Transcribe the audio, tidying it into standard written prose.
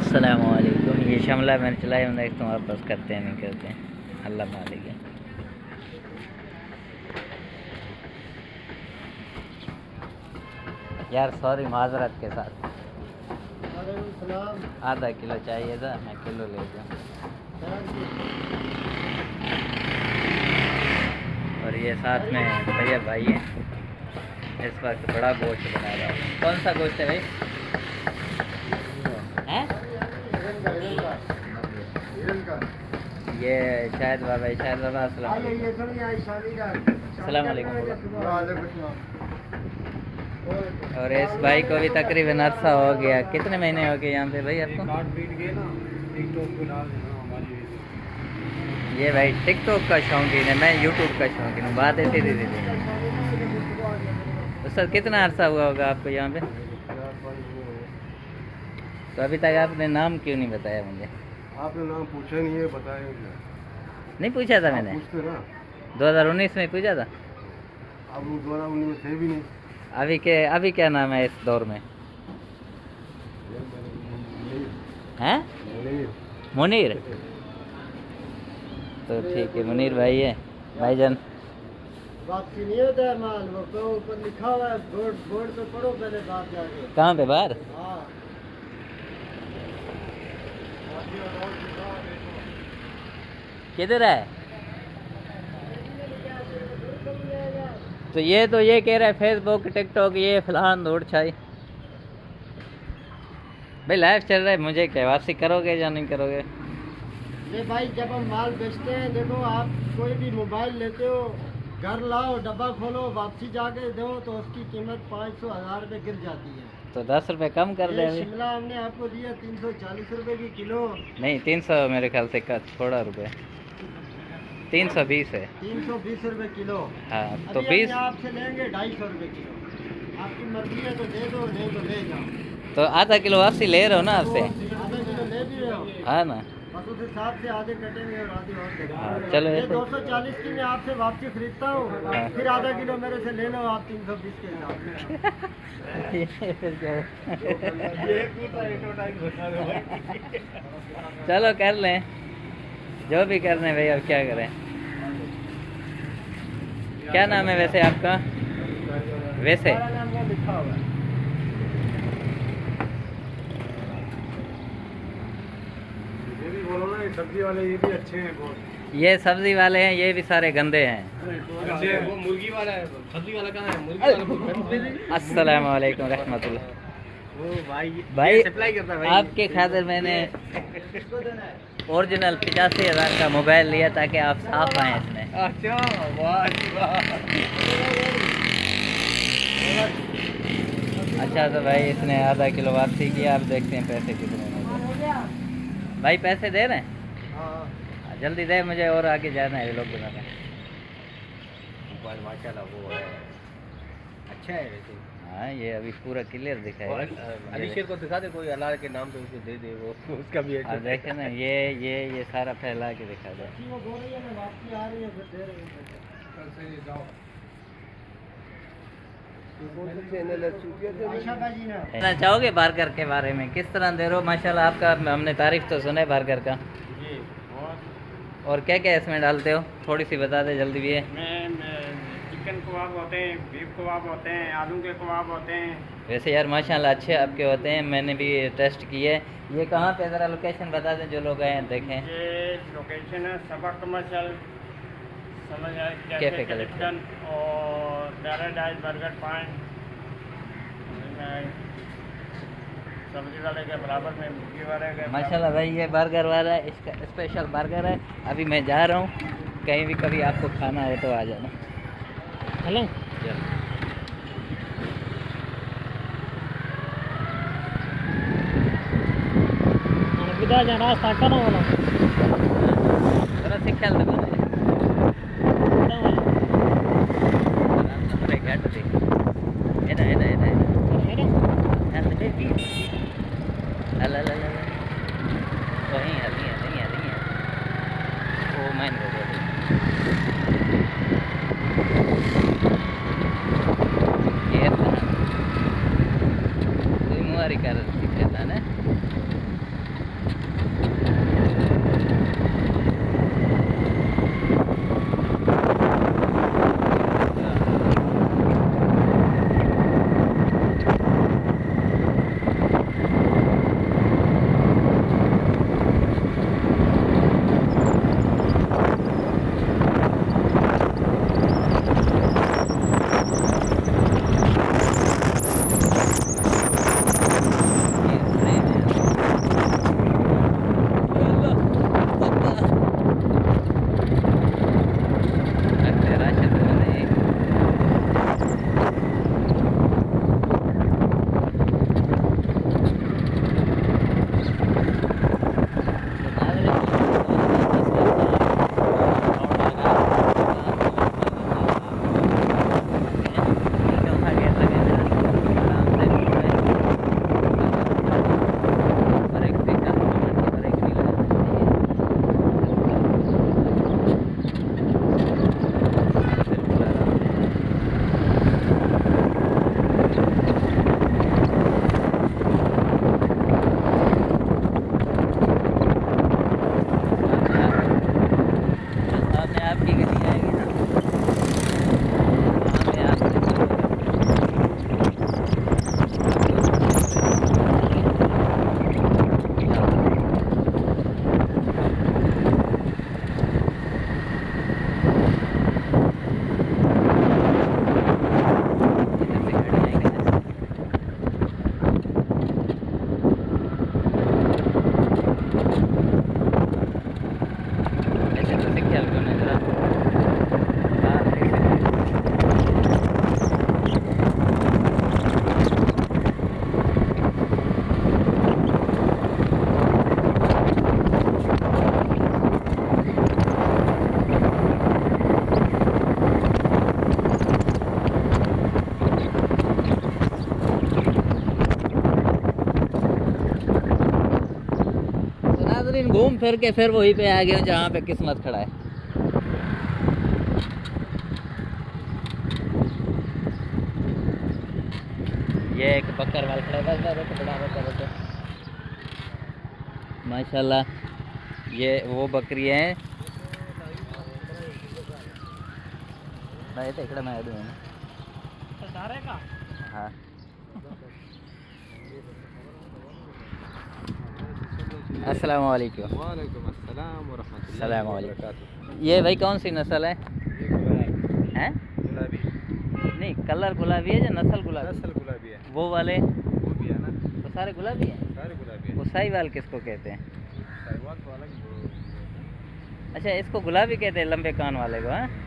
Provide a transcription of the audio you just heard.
अस्सलामुअलैकुम। ये शिमला मिर्च लाए हम देखते हैं वापस करते हैं नहीं करते हैं, अल्लाह मालिक है। यार सॉरी माजरत के साथ। आधा किलो चाहिए था, मैं किलो ले जाऊँ। और ये साथ में भैया भाई है, इस वक्त बड़ा गोश्त बना रहा है। कौन सा गोश्त है भाई? हैं? ये शायद बाबा अस्सलाम वालेकुम। और इस भाई को भी तकरीबन अरसा हो गया। कितने महीने हो गए यहाँ पे भाई आपको? ये भाई टिकटॉक का शौकीन है, मैं यूट्यूब का शौकीन हूँ। बात ऐसी धीरे धीरे। तो सर कितना अरसा हुआ होगा आपको यहाँ पे? तो अभी तक आपने नाम क्यों नहीं बताया मुझे? आपने नाम पूछा नहीं है, बताया नहीं पूछा था मैंने? पूछते ना 2019 में पूछा था। अब 2019 में थे भी नहीं। अभी क्या नाम है इस दौर में? हैं? मुनीर। तो ठीक है, मुनीर भाई है। भाईजान वापसी नहीं होता है माल, वो तो ऊपर लिखा हुआ है, बोर्ड पे पढ़ो पहले बात जाके। कहाँ पे? बाहर? हाँ। किधर है? तो ये कह रहा है फेसबुक टिकटॉक ये फलान दौड़ छाई। भाई लाइव चल रहा है, मुझे क्या वापसी करोगे या नहीं करोगे? ये भाई जब हम माल बेचते हैं, देखो आप कोई भी मोबाइल लेते हो, घर लाओ, डब्बा खोलो, वापसी जाके दो तो उसकी कीमत 500-1000 रुपये गिर जाती है। तो 10 रुपये कम कर दे। शिमला हमने आपको दिया 340 रुपये की किलो। नहीं 300 मेरे ख्याल से का थोड़ा रुपये, 320 है। 320 रुपये किलो। हाँ तो अभी 20 आपसे लेंगे 250 रुपये किलो। आपकी मर्जी है तो दे दो, नहीं तो ले जाओ। तो आधा किलो वापसी ले रहे हो ना आपसे? आधा किलो ले भी रहे हो? हाँ ना। बस उस हिसाब से आधे कटेंगे और आधे और देंगे। हाँ, चलो ये ऐसे। 240 की मैं आपसे वापसी खरीदता हूँ, हाँ। फिर आधा किलो मेरे से ले लो आप 320 के हिसाब से। ये फिर क्या है? चलो कर लें जो भी कर लें भाई, अब क्या करें। क्या नाम है वैसे आपका? वैसे हमारा नाम वो लिखा हुआ है। ये भी बोलो ना, ये सब्जी वाले ये भी अच्छे हैं बहुत। ये सब्जी वाले हैं, ये भी सारे गंदे हैं। वो मुर्गी वाला है, सब्जी वाला कहाँ है? मुर्गी वाला। अस्सलाम वालेकुम रहमतुल्लाह। वो भाई सप्लाई करता है भाई। आपके खातिर मैंने ओरिजिनल 85,000 का मोबाइल लिया ताकि आप साफ आए इसमें। अच्छा वाह। अच्छा तो भाई इसने आधा किलो वापसी किया, आप देखते हैं पैसे कितने में। भाई पैसे दे रहे हैं? हाँ। जल्दी दे, मुझे और आगे जाना है लोग बना रहे हैं। माशाल्लाह वो है, अच्छा है वैसे। हाँ ये अभी पूरा क्लियर दिखाएगा। अली शेर को दिखा दे, कोई अल्लाह के नाम पे उसे दे दे, वो उसका भी और देखे ना ये सारा फैला के दिखा दे। वो बोल रही है मैं वापसी आ रही है, फिर दे रही हूँ। कहना चाहोगे बर्गर के बारे में? किस तरह दे रहे हो? माशाल्लाह आपका हमने तारीफ तो सुना है बर्गर का। जी। और क्या क्या इसमें डालते हो? थोड़ी सी बता दे जल्दी भी है। चिकन कबाब होते हैं, बीफ कबाब होते हैं, आलू के कबाब होते हैं। वैसे यार माशाल्लाह अच्छे आपके होते हैं, मैंने भी टेस्ट किए। ये कहाँ पे ज़रा लोकेशन बता दें जो लोग आए देखें। ये लोकेशन है सबा कमर्शियल, समझ आए कैफे कलेक्शन और पैराडाइज बर्गर पॉइंट, सब्जी वाले के बराबर में मुर्गी वाले के। माशाल्लाह भाई ये बर्गर वाला है, इसका स्पेशल बर्गर है। अभी मैं जा रहा हूँ, कहीं भी कभी आपको खाना हो तो आ जाना। हेलो विदा जा रास्ता करो वाला थोड़ा सी ख्याल रखो मुझे। घट दे एना एना एना एना हेल्थ दे भी अला ला ला वहीं नहीं है ओ मैन हो गया ये तो मुआरी कर दिखता ना। घूम फिर के फिर वहीं पे आ गए जहाँ पे किस्मत खड़ा है। ये एक बकरवाल खड़ा है, बस बस रुको, बड़ा बकरा माशाल्लाह। ये वो बकरी है भाई, तो इकड़ा मैं दूँ हाँ। अस्सलाम वालेकुम। वालेकुम अस्सलाम व रहमतुल्लाहि सलाम व वालेकुम। बरकातुहू। ये भाई कौन सी नस्ल है? ये गुलाबी हैं? गुलाबी नहीं, कलर गुलाबी है या नस्ल गुलाबी? नस्ल गुलाबी है। वो वाले वो भी है ना, तो सारे गुलाबी हैं। सारे गुलाबी वो है। साहीवाल किसको कहते हैं? साहिवाल तो अलग अच्छा, इसको गुलाबी कहते हैं, लंबे कान वाले को। हाँ, है।